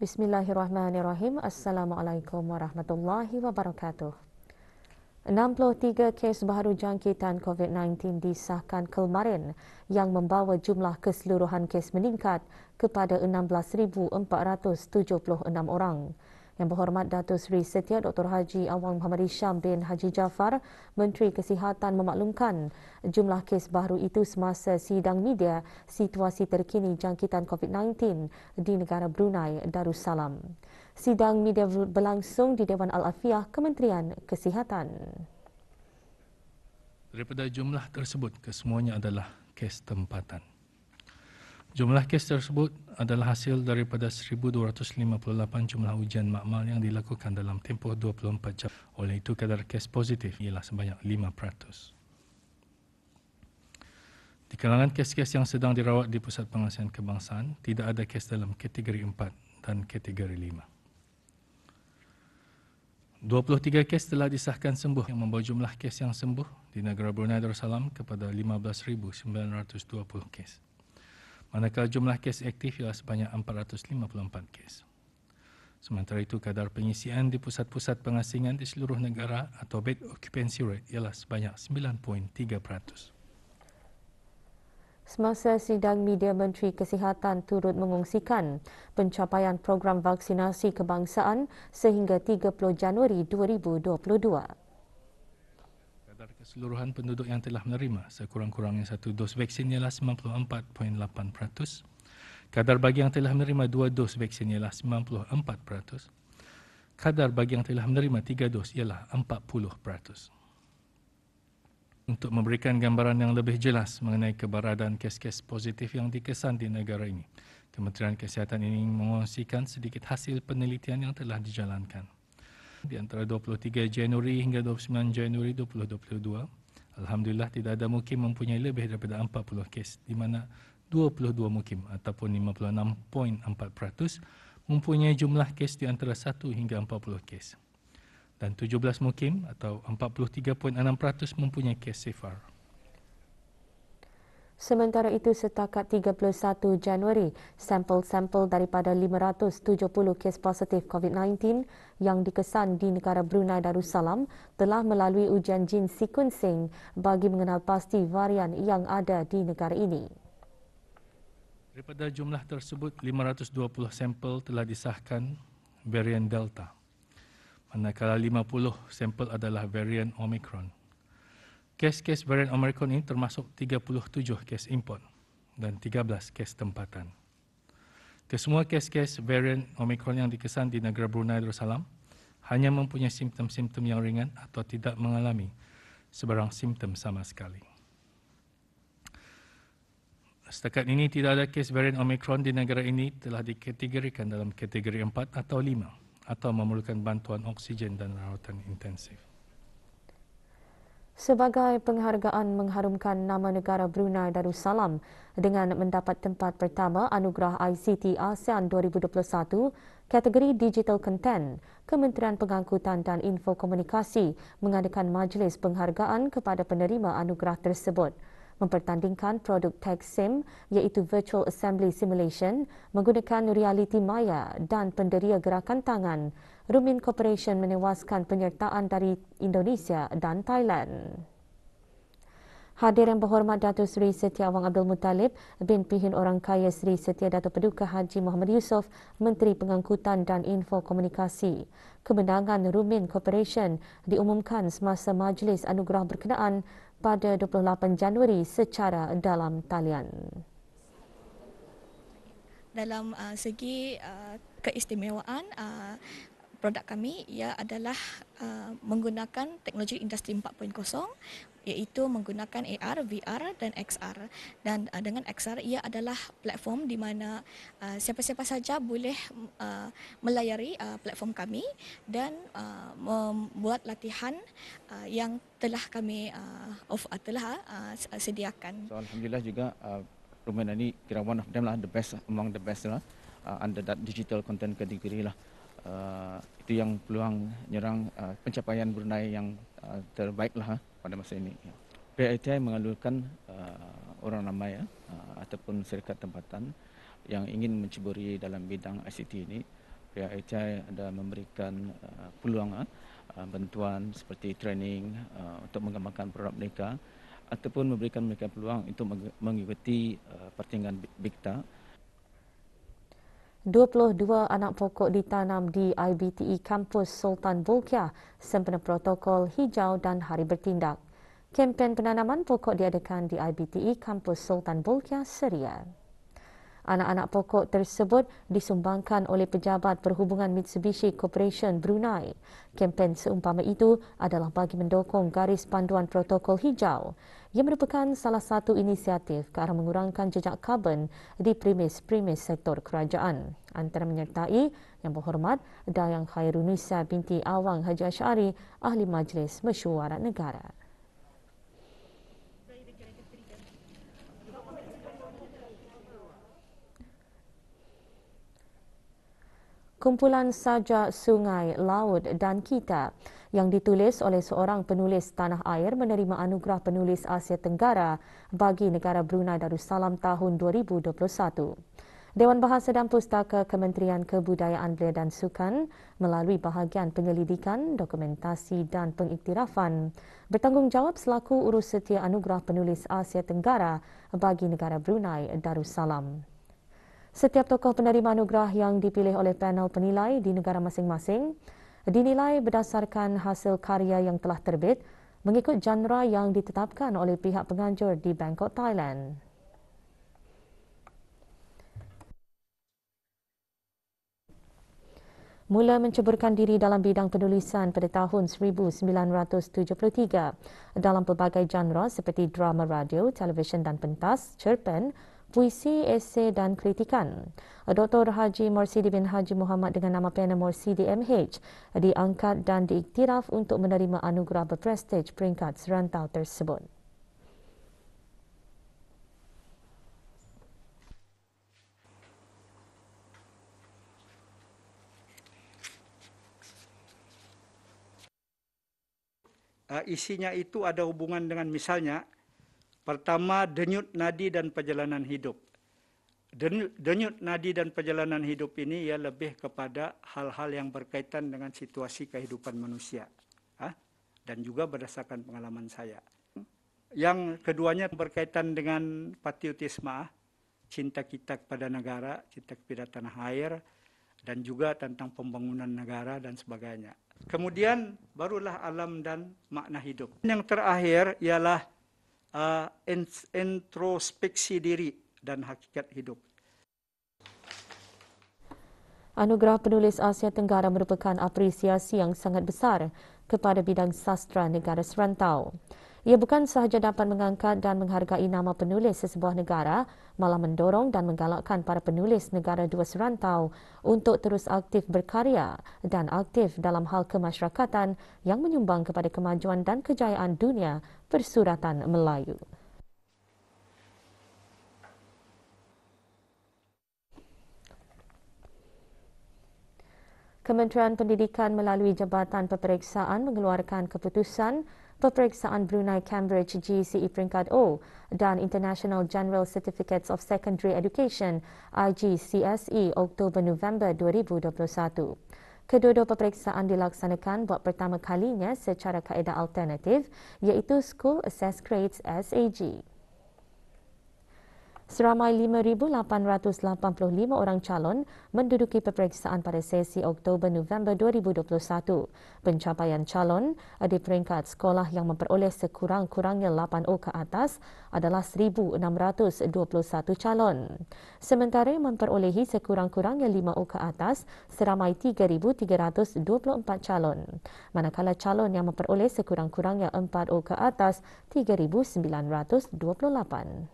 Bismillahirrahmanirrahim. Assalamualaikum warahmatullahi wabarakatuh. 63 kes baru jangkitan COVID-19 disahkan kemarin yang membawa jumlah keseluruhan kes meningkat kepada 16,476 orang. Yang Berhormat Datuk Seri Setia Dr. Haji Awang Muhammad Hisham bin Haji Jaafar, Menteri Kesihatan memaklumkan jumlah kes baru itu semasa sidang media situasi terkini jangkitan COVID-19 di negara Brunei Darussalam. Sidang media berlangsung di Dewan Al-Afiah Kementerian Kesihatan. Daripada jumlah tersebut, kesemuanya adalah kes tempatan. Jumlah kes tersebut adalah hasil daripada 1,258 jumlah ujian makmal yang dilakukan dalam tempoh 24 jam. Oleh itu, kadar kes positif ialah sebanyak 5%. Di kalangan kes-kes yang sedang dirawat di Pusat Pengasihan Kebangsaan, tidak ada kes dalam kategori 4 dan kategori 5. 23 kes telah disahkan sembuh yang membawa jumlah kes yang sembuh di negara Brunei Darussalam kepada 15,920 kes. Manakala jumlah kes aktif ialah sebanyak 454 kes. Sementara itu, kadar pengisian di pusat-pusat pengasingan di seluruh negara atau bed occupancy rate ialah sebanyak 9.3%. Semasa sidang media, Menteri Kesihatan turut mengongsikan pencapaian program vaksinasi kebangsaan sehingga 30 Januari 2022. Kadar keseluruhan penduduk yang telah menerima sekurang-kurangnya satu dos vaksin ialah 94.8%. Kadar bagi yang telah menerima 2 dos vaksin ialah 94%. Kadar bagi yang telah menerima 3 dos ialah 40%. Untuk memberikan gambaran yang lebih jelas mengenai keberadaan kes-kes positif yang dikesan di negara ini, Kementerian Kesihatan ini mengongsikan sedikit hasil penelitian yang telah dijalankan. Di antara 23 Januari hingga 29 Januari 2022, alhamdulillah tidak ada mukim mempunyai lebih daripada 40 kes, di mana 22 mukim ataupun 56.4% mempunyai jumlah kes di antara 1 hingga 40 kes. Dan 17 mukim atau 43.6% mempunyai kes sifar. Sementara itu, setakat 31 Januari, sampel-sampel daripada 570 kes positif COVID-19 yang dikesan di negara Brunei Darussalam telah melalui ujian gene sequencing bagi mengenal pasti varian yang ada di negara ini. Daripada jumlah tersebut, 520 sampel telah disahkan varian Delta, manakala 50 sampel adalah varian Omicron. Kes-kes varian Omicron ini termasuk 37 kes import dan 13 kes tempatan. Kesemua kes-kes varian Omicron yang dikesan di negara Brunei Darussalam hanya mempunyai simptom-simptom yang ringan atau tidak mengalami sebarang simptom sama sekali. Setakat ini tidak ada kes varian Omicron di negara ini telah dikategorikan dalam kategori 4 atau 5 atau memerlukan bantuan oksigen dan rawatan intensif. Sebagai penghargaan mengharumkan nama negara Brunei Darussalam dengan mendapat tempat pertama Anugerah ICT ASEAN 2021 kategori Digital Content, Kementerian Pengangkutan dan Infokomunikasi mengadakan majlis penghargaan kepada penerima anugerah tersebut. Mempertandingkan produk Tech Sim iaitu Virtual Assembly Simulation menggunakan realiti maya dan penderia gerakan tangan. Rumin Corporation menewaskan penyertaan dari Indonesia dan Thailand. Hadir Yang Berhormat Datuk Seri Setia Awang Abdul Muttalib bin Pihin Orang Kaya Seri Setia Datuk Paduka Haji Muhammad Yusof, Menteri Pengangkutan dan Infokomunikasi. Kemenangan Rumin Corporation diumumkan semasa majlis anugerah berkenaan pada 28 Januari secara dalam talian. Dalam segi keistimewaan, produk kami ia adalah menggunakan teknologi industri 4.0 iaitu menggunakan AR, VR dan XR. Dan dengan XR ia adalah platform di mana siapa-siapa saja boleh melayari platform kami dan membuat latihan yang telah kami sediakan. So, alhamdulillah juga Rumin ini kira one of them lah, the best among the best lah, under that digital content category lah. Itu yang peluang nyerang pencapaian Brunei yang terbaik lah pada masa ini. PITI mengalurkan orang ramai ataupun syarikat tempatan yang ingin menceburi dalam bidang ICT ini pihak HI ada memberikan peluang bantuan seperti training untuk mengembangkan produk mereka ataupun memberikan mereka peluang untuk mengikuti pertandingan BIKTA. 22 anak pokok ditanam di IBTE Kampus Sultan Bolkiah sempena protokol hijau dan hari bertindak. Kempen penanaman pokok diadakan di IBTE Kampus Sultan Bolkiah Seria. Anak-anak pokok tersebut disumbangkan oleh Pejabat Perhubungan Mitsubishi Corporation Brunei. Kempen seumpama itu adalah bagi mendukung garis panduan protokol hijau. Ia merupakan salah satu inisiatif ke arah mengurangkan jejak karbon di premis-premis sektor kerajaan. Antara menyertai Yang Berhormat Dayang Khairunisa binti Awang Haji Asy'ari, Ahli Majlis Mesyuarat Negara. Kumpulan sajak sungai, laut dan kita yang ditulis oleh seorang penulis tanah air menerima anugerah penulis Asia Tenggara bagi negara Brunei Darussalam tahun 2021. Dewan Bahasa dan Pustaka Kementerian Kebudayaan Belia dan Sukan melalui bahagian penyelidikan, dokumentasi dan pengiktirafan bertanggungjawab selaku urus setia anugerah penulis Asia Tenggara bagi negara Brunei Darussalam. Setiap tokoh penerima anugerah yang dipilih oleh panel penilai di negara masing-masing dinilai berdasarkan hasil karya yang telah terbit mengikut genre yang ditetapkan oleh pihak penganjur di Bangkok, Thailand. Mula menceburkan diri dalam bidang penulisan pada tahun 1973 dalam pelbagai genre seperti drama radio, televisyen dan pentas, cerpen, puisi, esei dan kritikan. Dr. Haji Morsidi bin Haji Muhammad dengan nama pena Morsidi MH diangkat dan diiktiraf untuk menerima anugerah berprestij peringkat serantau tersebut. Isinya itu ada hubungan dengan misalnya pertama, denyut nadi dan perjalanan hidup. Denyut nadi dan perjalanan hidup ini ia lebih kepada hal-hal yang berkaitan dengan situasi kehidupan manusia. Dan juga berdasarkan pengalaman saya. Yang keduanya berkaitan dengan patriotisme, cinta kita kepada negara, cinta kepada tanah air, dan juga tentang pembangunan negara dan sebagainya. Kemudian barulah alam dan makna hidup. Yang terakhir ialah introspeksi diri dan hakikat hidup. Anugerah Penulis Asia Tenggara merupakan apresiasi yang sangat besar kepada bidang sastra negara serantau. Ia bukan sahaja dapat mengangkat dan menghargai nama penulis sesebuah negara, malah mendorong dan menggalakkan para penulis negara dua serantau untuk terus aktif berkarya dan aktif dalam hal kemasyarakatan yang menyumbang kepada kemajuan dan kejayaan dunia persuratan Melayu. Kementerian Pendidikan melalui Jabatan Peperiksaan mengeluarkan keputusan Peperiksaan Brunei Cambridge GCE peringkat O dan International General Certificates of Secondary Education IGCSE Oktober-November 2021. Kedua-dua peperiksaan dilaksanakan buat pertama kalinya secara kaedah alternatif iaitu School Assessed Grades SAG. Seramai 5,885 orang calon menduduki peperiksaan pada sesi Oktober-November 2021. Pencapaian calon di peringkat sekolah yang memperoleh sekurang-kurangnya 8O ke atas adalah 1,621 calon. Sementara yang memperolehi sekurang-kurangnya 5O ke atas seramai 3,324 calon. Manakala calon yang memperoleh sekurang-kurangnya 4O ke atas 3,928.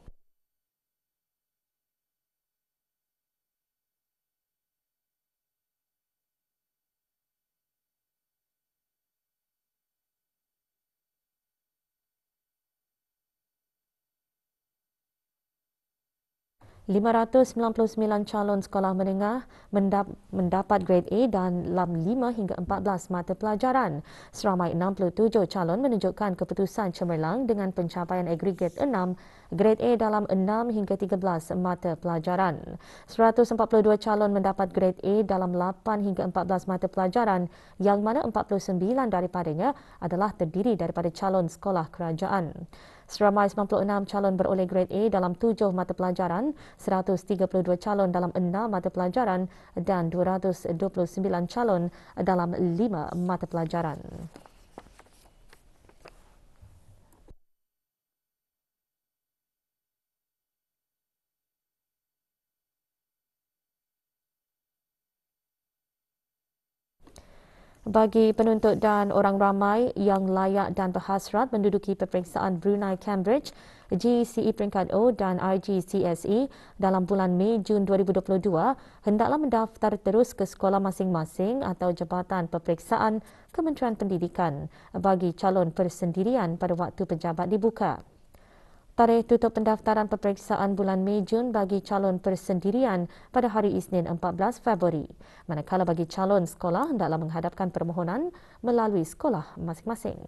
...599 calon sekolah menengah mendapat grade A dan dalam 5 hingga 14 mata pelajaran. Seramai 67 calon menunjukkan keputusan cemerlang dengan pencapaian agregat 6 grade A dalam 6 hingga 13 mata pelajaran. 142 calon mendapat grade A dalam 8 hingga 14 mata pelajaran yang mana 49 daripadanya adalah terdiri daripada calon sekolah kerajaan. Seramai 96 calon beroleh grade A dalam 7 mata pelajaran, 132 calon dalam 6 mata pelajaran dan 229 calon dalam 5 mata pelajaran. Bagi penuntut dan orang ramai yang layak dan berhasrat menduduki peperiksaan Brunei Cambridge, GCE peringkat O dan IGCSE dalam bulan Mei Jun 2022, hendaklah mendaftar terus ke sekolah masing-masing atau jabatan peperiksaan Kementerian Pendidikan bagi calon persendirian pada waktu pejabat dibuka. Tarikh tutup pendaftaran peperiksaan bulan Mei Jun bagi calon persendirian pada hari Isnin 14 Februari. Manakala bagi calon sekolah hendaklah menghadapkan permohonan melalui sekolah masing-masing.